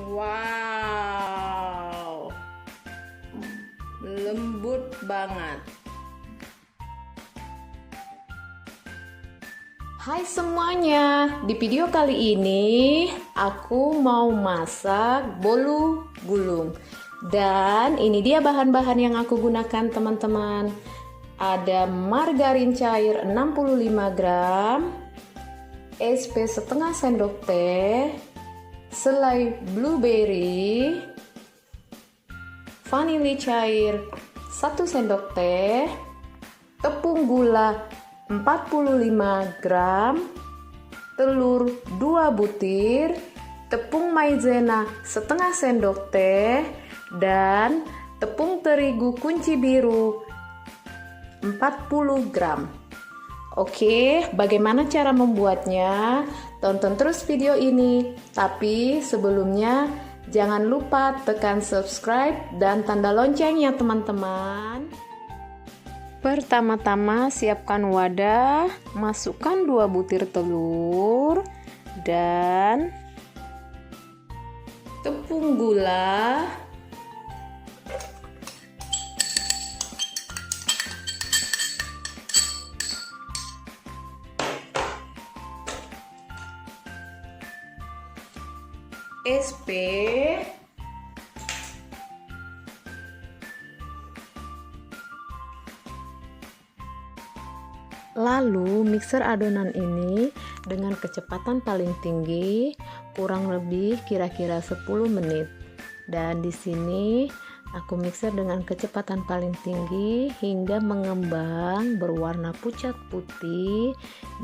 Wow, lembut banget. Hai semuanya, di video kali ini aku mau masak bolu gulung. Dan ini dia bahan-bahan yang aku gunakan teman-teman. Ada margarin cair 65 gram, SP setengah sendok teh, selai blueberry, vanili cair 1 sendok teh, tepung gula 45 gram, telur 2 butir, tepung maizena setengah sendok teh, dan tepung terigu kunci biru 40 gram. Oke, bagaimana cara membuatnya? Tonton terus video ini. Tapi sebelumnya jangan lupa tekan subscribe dan tanda loncengnya teman-teman. Pertama-tama siapkan wadah, masukkan 2 butir telur dan tepung gula, SP, lalu mixer adonan ini dengan kecepatan paling tinggi kurang lebih kira-kira 10 menit. Dan di sini aku mixer dengan kecepatan paling tinggi hingga mengembang berwarna pucat putih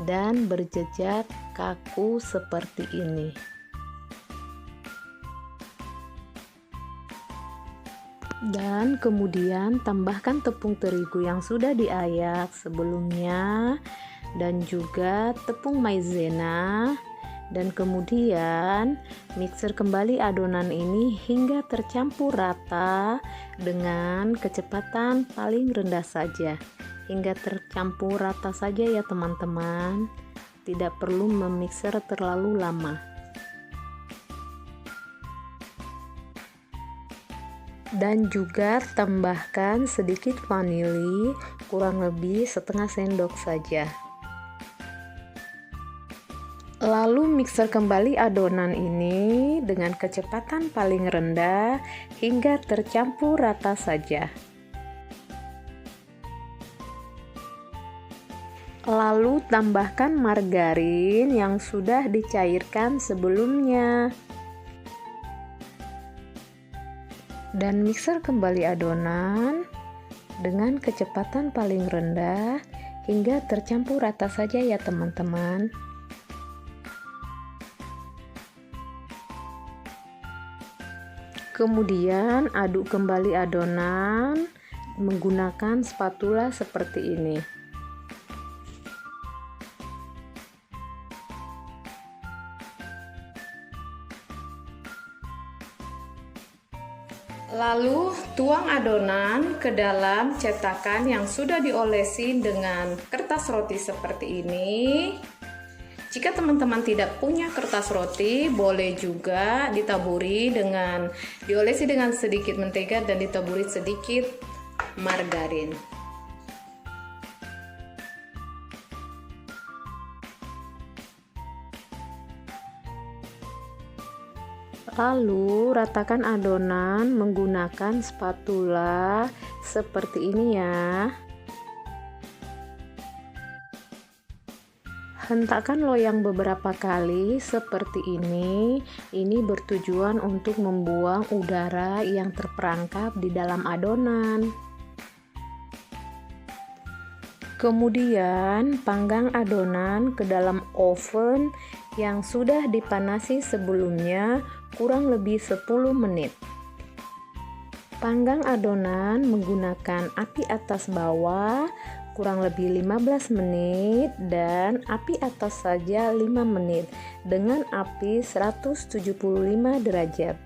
dan berjejak kaku seperti ini. Dan kemudian tambahkan tepung terigu yang sudah diayak sebelumnya dan juga tepung maizena, dan kemudian mixer kembali adonan ini hingga tercampur rata dengan kecepatan paling rendah saja, hingga tercampur rata saja ya teman-teman, tidak perlu memixer terlalu lama. Dan juga tambahkan sedikit vanili, kurang lebih setengah sendok saja. Lalu mixer kembali adonan ini dengan kecepatan paling rendah hingga tercampur rata saja. Lalu tambahkan margarin yang sudah dicairkan sebelumnya. Dan mixer kembali adonan dengan kecepatan paling rendah hingga tercampur rata saja ya teman-teman. Kemudian aduk kembali adonan menggunakan spatula seperti ini. Lalu tuang adonan ke dalam cetakan yang sudah diolesi dengan kertas roti seperti ini. Jika teman-teman tidak punya kertas roti, boleh juga diolesi dengan sedikit mentega dan ditaburi sedikit margarin. Lalu ratakan adonan menggunakan spatula seperti ini ya. Hentakkan loyang beberapa kali seperti ini. Ini bertujuan untuk membuang udara yang terperangkap di dalam adonan. Kemudian panggang adonan ke dalam oven yang sudah dipanasi sebelumnya kurang lebih 10 menit. Panggang adonan menggunakan api atas bawah kurang lebih 15 menit dan api atas saja 5 menit dengan api 175 derajat.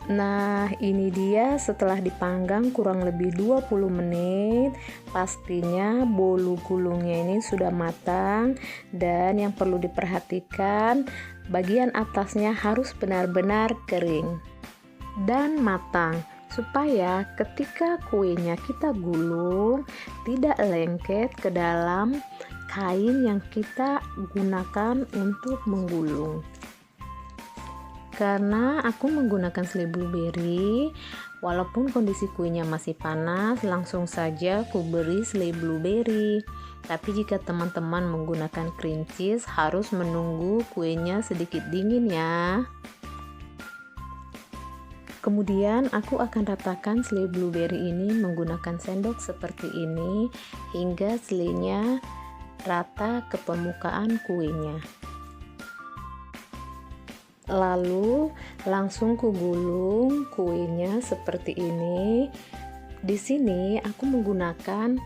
Nah, ini dia setelah dipanggang kurang lebih 20 menit. Pastinya bolu gulungnya ini sudah matang, dan yang perlu diperhatikan bagian atasnya harus benar-benar kering dan matang supaya ketika kuenya kita gulung tidak lengket ke dalam kain yang kita gunakan untuk menggulung. Karena aku menggunakan selai blueberry, walaupun kondisi kuenya masih panas, langsung saja ku beri selai blueberry. Tapi jika teman-teman menggunakan cream cheese, harus menunggu kuenya sedikit dingin ya. Kemudian aku akan ratakan selai blueberry ini menggunakan sendok seperti ini hingga selainya rata ke permukaan kuenya. Lalu langsung kugulung kuenya seperti ini. Di sini aku menggunakan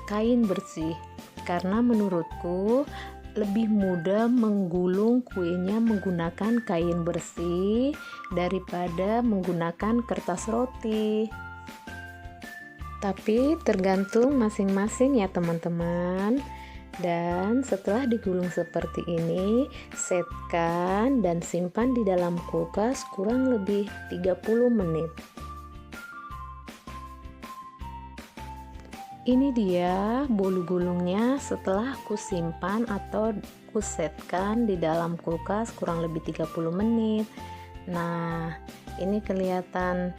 kain bersih karena menurutku lebih mudah menggulung kuenya menggunakan kain bersih daripada menggunakan kertas roti. Tapi tergantung masing-masing ya teman-teman. Dan setelah digulung seperti ini, setkan dan simpan di dalam kulkas kurang lebih 30 menit. Ini dia bolu gulungnya setelah kusimpan atau kusetkan di dalam kulkas kurang lebih 30 menit. Nah, ini kelihatan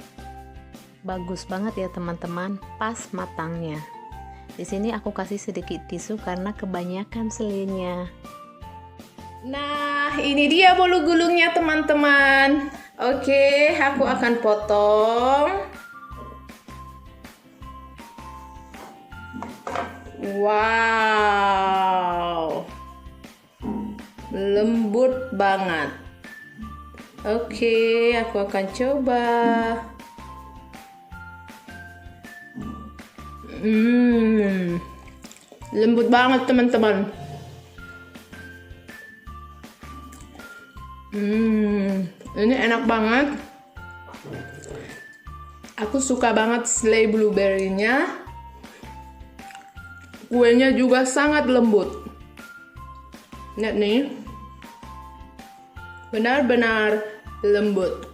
bagus banget ya teman-teman, pas matangnya. Di sini aku kasih sedikit tisu karena kebanyakan selainya. Nah, ini dia bolu gulungnya teman-teman. Oke, aku akan potong. Wow, lembut banget. Oke, aku akan coba. Lembut banget teman-teman. Ini enak banget. Aku suka banget selai blueberry-nya. Kuenya juga sangat lembut. Lihat nih, benar-benar lembut.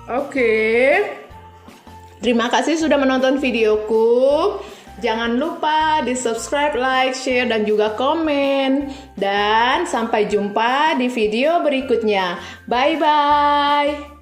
Oke. Terima kasih sudah menonton videoku. Jangan lupa di subscribe, like, share, dan juga komen. Dan sampai jumpa di video berikutnya. Bye-bye.